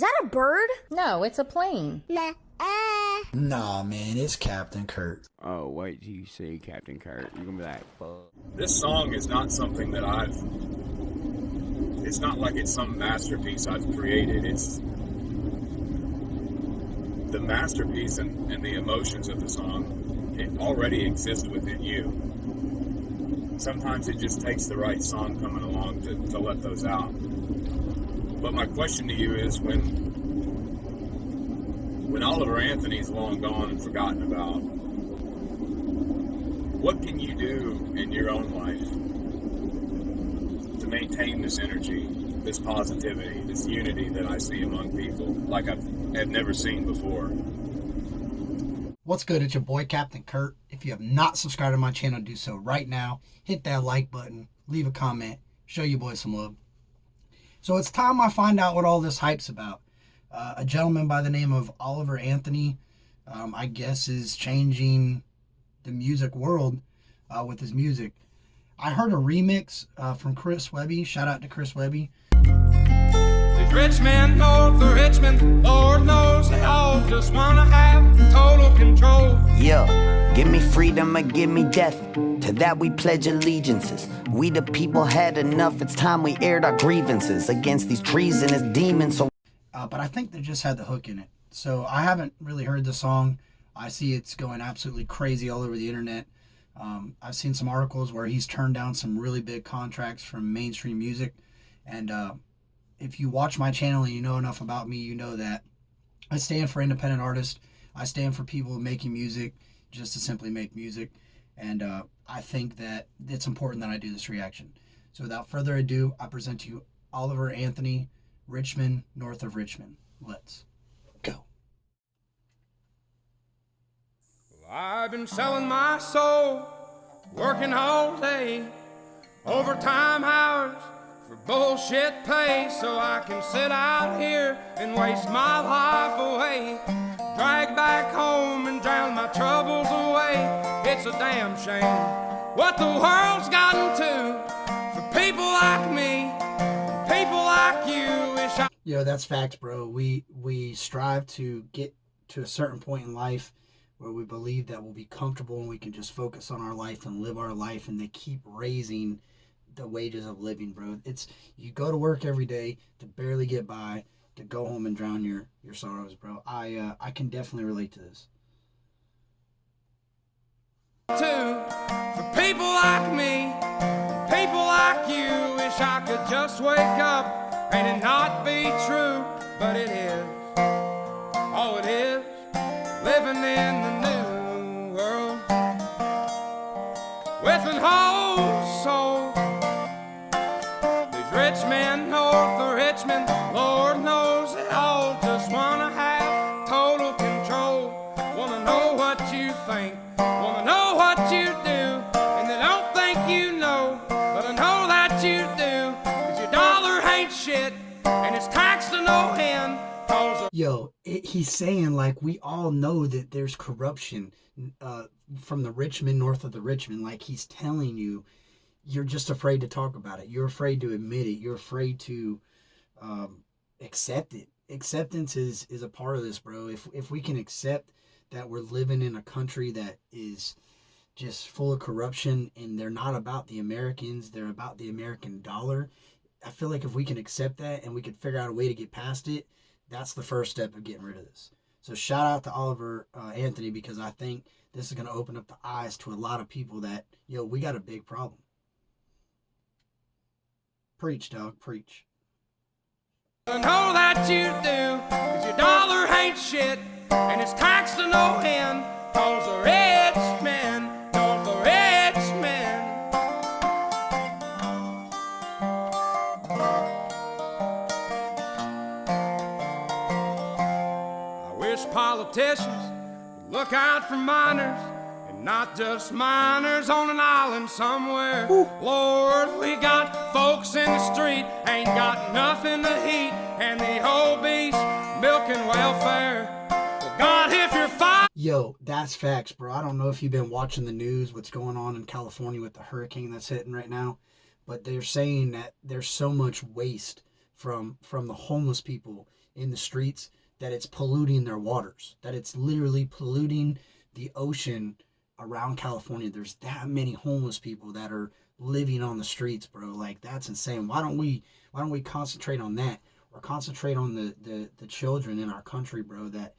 that a bird? No, it's a plane. Nah. Nah, man, it's Captain Kurt. Oh, wait till you see Captain Kurt. You're gonna be like, fuck. This song is not something that it's not like it's some masterpiece I've created. It's the masterpiece and the emotions of the song, it already exists within you. Sometimes it just takes the right song coming along to let those out. But my question to you is, when Oliver Anthony's long gone and forgotten about, what can you do in your own life to maintain this energy, this positivity, this unity that I see among people like I've never seen before? What's good? It's your boy Captain Kurt. If you have not subscribed to my channel, do so right now. Hit that like button, leave a comment, show your boy some love. So it's time I find out what all this hype's about. A gentleman by the name of Oliver Anthony, I guess, is changing the music world with his music. I heard a remix from Chris Webby. Shout out to Chris Webby. There's rich men north of Richmond. Lord knows they all just wanna have total control. Yeah, give me freedom or give me death. To that we pledge allegiances. We the people had enough. It's time we aired our grievances against these treasonous demons. So but I think they just had the hook in it. So I haven't really heard the song. I see it's going absolutely crazy all over the internet. I've seen some articles where he's turned down some really big contracts from mainstream music. And if you watch my channel and you know enough about me, you know that I stand for independent artists. I stand for people making music just to simply make music. And I think that it's important that I do this reaction. So without further ado, I present to you Oliver Anthony, Richmond, north of Richmond. Let's go. Well, I've been selling my soul, working all day, overtime hours for bullshit pay, so I can sit out here and waste my life away, drag back home and drown my troubles away. It's a damn shame what the world's gotten to for people like me, people like you. Yo, that's facts, bro. We strive to get to a certain point in life where we believe that we'll be comfortable and we can just focus on our life and live our life, and they keep raising the wages of living, bro. It's, you go to work every day to barely get by, to go home and drown your sorrows, bro. I can definitely relate to this. For people like me, people like you, wish I could just wake up and it not be true, but it is. Oh, it is living in the new world with an whole soul. These rich men north of Richmond, Lord knows they all just wanna have total control. Wanna know what you think, wanna know what you do, and they don't think you know, but I know that you do, 'cause your dollar ain't shit, and it's taxed to no end. Yo, he's saying, like, we all know that there's corruption from the Richmond, north of the Richmond. Like, he's telling you, you're just afraid to talk about it. You're afraid to admit it. You're afraid to accept it. Acceptance is a part of this, bro. If we can accept that we're living in a country that is just full of corruption and they're not about the Americans, they're about the American dollar. I feel like if we can accept that and we can figure out a way to get past it, that's the first step of getting rid of this. So shout out to Oliver Anthony, because I think this is going to open up the eyes to a lot of people that, yo, we got a big problem. Preach, dog, preach. I know that you do, 'cause your dollar ain't shit, and it's taxed to no end, 'cause the rich men, know the rich men. I wish politicians would look out for minors, and not just minors on an island somewhere. Ooh. Lord, we got folks in the street, ain't got nothing to eat, and the obese milking welfare. Well, God, if you're fine. Yo, that's facts, bro. I don't know if you've been watching the news, what's going on in California with the hurricane that's hitting right now, but they're saying that there's so much waste from the homeless people in the streets, that it's polluting their waters, that it's literally polluting the ocean around California. There's that many homeless people that are living on the streets, bro. Like, that's insane. Why don't we concentrate on that, or concentrate on the children in our country, bro? That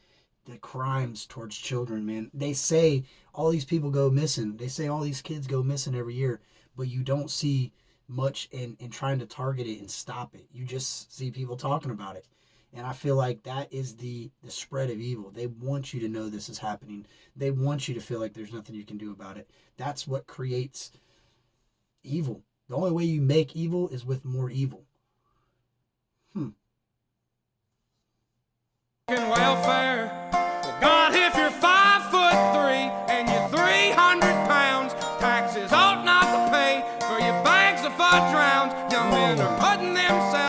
the crimes towards children, man. They say all these people go missing. They say all these kids go missing every year, but you don't see much in trying to target it and stop it. You just see people talking about it. And I feel like that is the spread of evil. They want you to know this is happening. They want you to feel like there's nothing you can do about it. That's what creates evil. The only way you make evil is with more evil. Welfare. Well, God, if you're 5'3" and you're 300 pounds, taxes ought not to pay for your bags of fudge rounds. Young men are putting themselves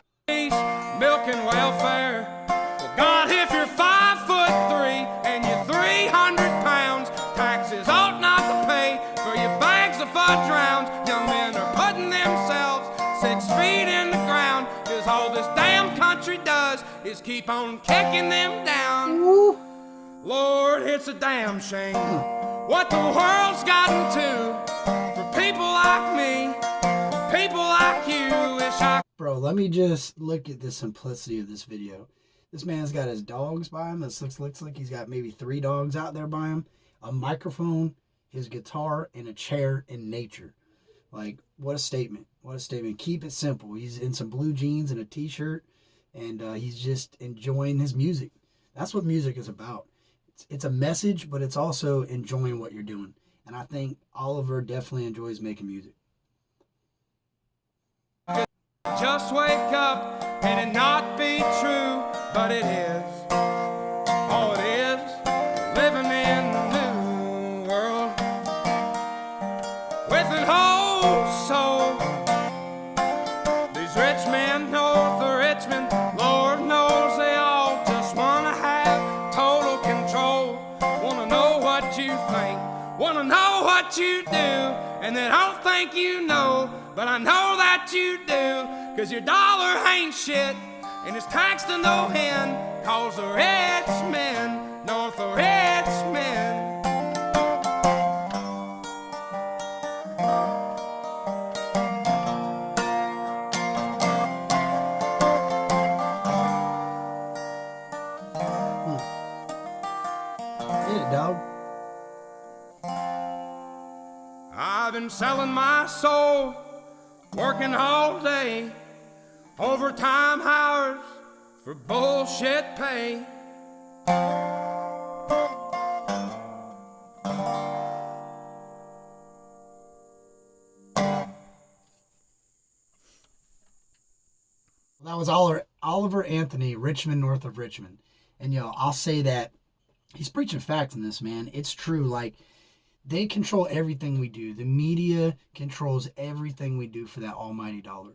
milking welfare. Well, God, if you're 5'3" and you're 300 pounds, taxes ought not to pay for your bags of fudge rounds. Young men are putting themselves 6 feet in the ground, 'cause all this damn country does is keep on kicking them down. Woo. Lord, it's a damn shame what the world's gotten to for people like me, people like you. Wish I... Bro, let me just look at the simplicity of this video. This man's got his dogs by him. It looks like he's got maybe 3 dogs out there by him, a microphone, his guitar, and a chair in nature. Like, what a statement. What a statement. Keep it simple. He's in some blue jeans and a t-shirt, and he's just enjoying his music. That's what music is about. It's a message, but it's also enjoying what you're doing. And I think Oliver definitely enjoys making music. Just wake up and it not be true, but it is. Oh, it is. Living in the new world with an whole soul. These rich men north of Richmond, Lord knows they all just want to have total control. Want to know what you think, want to know what you do, and they don't think you know, but I know that you do. 'Cause your dollar ain't shit, and it's taxed to no end, 'cause the rich men, north of Richmond. Hit it, dog. I've been selling my soul, working all day, overtime hours for bullshit pay. That was Oliver Anthony, Richmond, north of Richmond. And, I'll say that he's preaching facts in this, man. It's true. Like, they control everything we do. The media controls everything we do for that almighty dollar.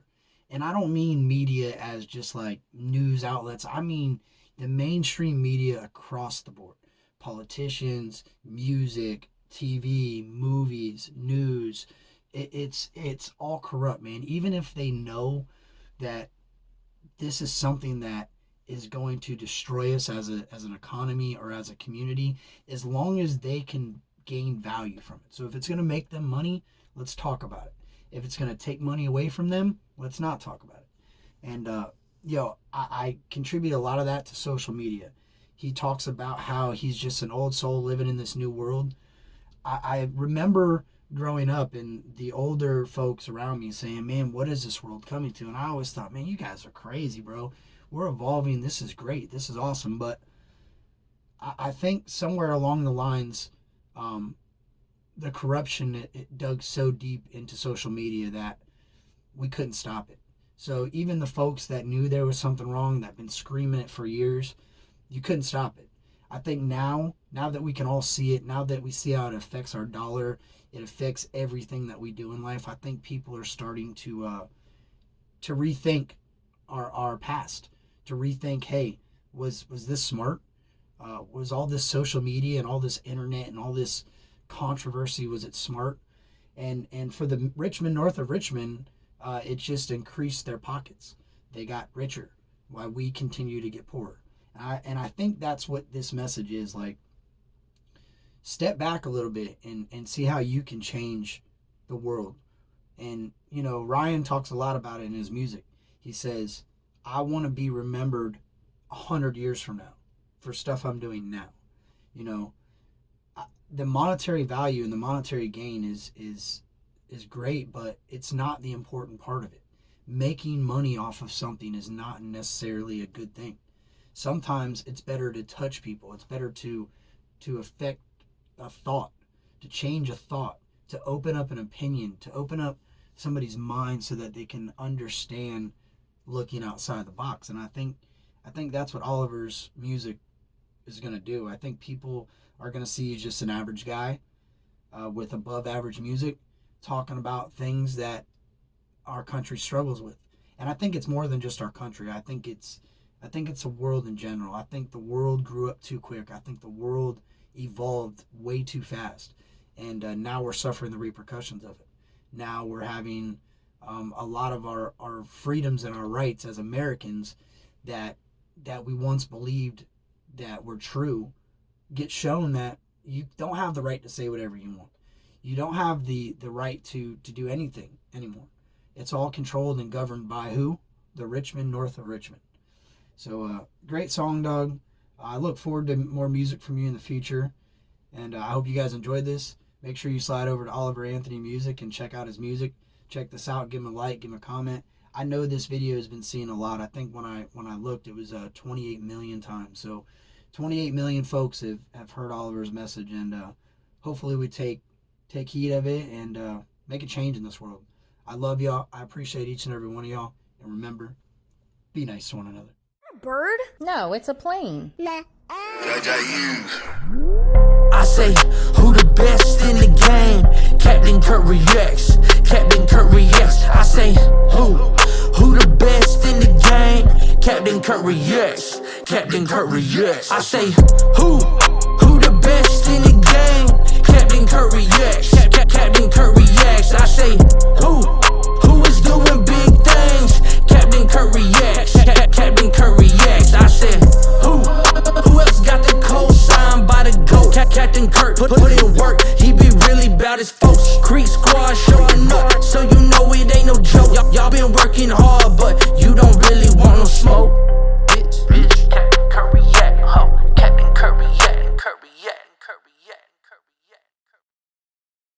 And I don't mean media as just like news outlets. I mean the mainstream media across the board. Politicians, music, TV, movies, news. It's all corrupt, man. Even if they know that this is something that is going to destroy us as an economy or as a community, as long as they can gain value from it. So if it's going to make them money, let's talk about it. If it's going to take money away from them, let's not talk about it. And I contribute a lot of that to social media. He talks about how he's just an old soul living in this new world. I remember growing up and the older folks around me saying, man, what is this world coming to? And I always thought, man, you guys are crazy, bro. We're evolving. This is great. This is awesome. But I think somewhere along the lines, the corruption, it dug so deep into social media that we couldn't stop it. So even the folks that knew there was something wrong, that been screaming it for years, you couldn't stop it. I think now that we can all see it, now that we see how it affects our dollar, it affects everything that we do in life, I think people are starting to rethink our past, to rethink, hey, was this smart? Was all this social media and all this internet and all this controversy, was it smart? And for the Richmond, north of Richmond, it just increased their pockets. They got richer while we continue to get poorer. And I think that's what this message is. Like, step back a little bit and see how you can change the world. And, you know, Ryan talks a lot about it in his music. He says, I want to be remembered 100 years from now for stuff I'm doing now. You know, the monetary value and the monetary gain is great, but it's not the important part of it. Making money off of something is not necessarily a good thing. Sometimes it's better to touch people. It's better to affect a thought, to change a thought, to open up an opinion, to open up somebody's mind so that they can understand looking outside the box. And I think that's what Oliver's music is going to do. I think people are going to see just an average guy with above average music talking about things that our country struggles with. And I think it's more than just our country. I think it's the world in general. I think the world grew up too quick. I think the world evolved way too fast. And now we're suffering the repercussions of it. Now we're having a lot of our freedoms and our rights as Americans that we once believed that were true get shown that you don't have the right to say whatever you want. You don't have the right to do anything anymore. It's all controlled and governed by who? The Richmond, north of Richmond. So great song, Doug. I look forward to more music from you in the future. And I hope you guys enjoyed this. Make sure you slide over to Oliver Anthony Music and check out his music. Check this out. Give him a like. Give him a comment. I know this video has been seen a lot. I think when I looked, it was 28 million times. So 28 million folks have heard Oliver's message. And hopefully we take heed of it and make a change in this world. I love y'all. I appreciate each and every one of y'all. And remember, be nice to one another. A bird? No, it's a plane. Nah. I say, who the best in the game? Captain Kurt reacts. Captain Kurt reacts. I say, who the best in the game? Captain Kurt reacts. Captain Kurt reacts. I say, who the best in the game? Captain Kurt reacts. Captain Kurt reacts. I say, who is doing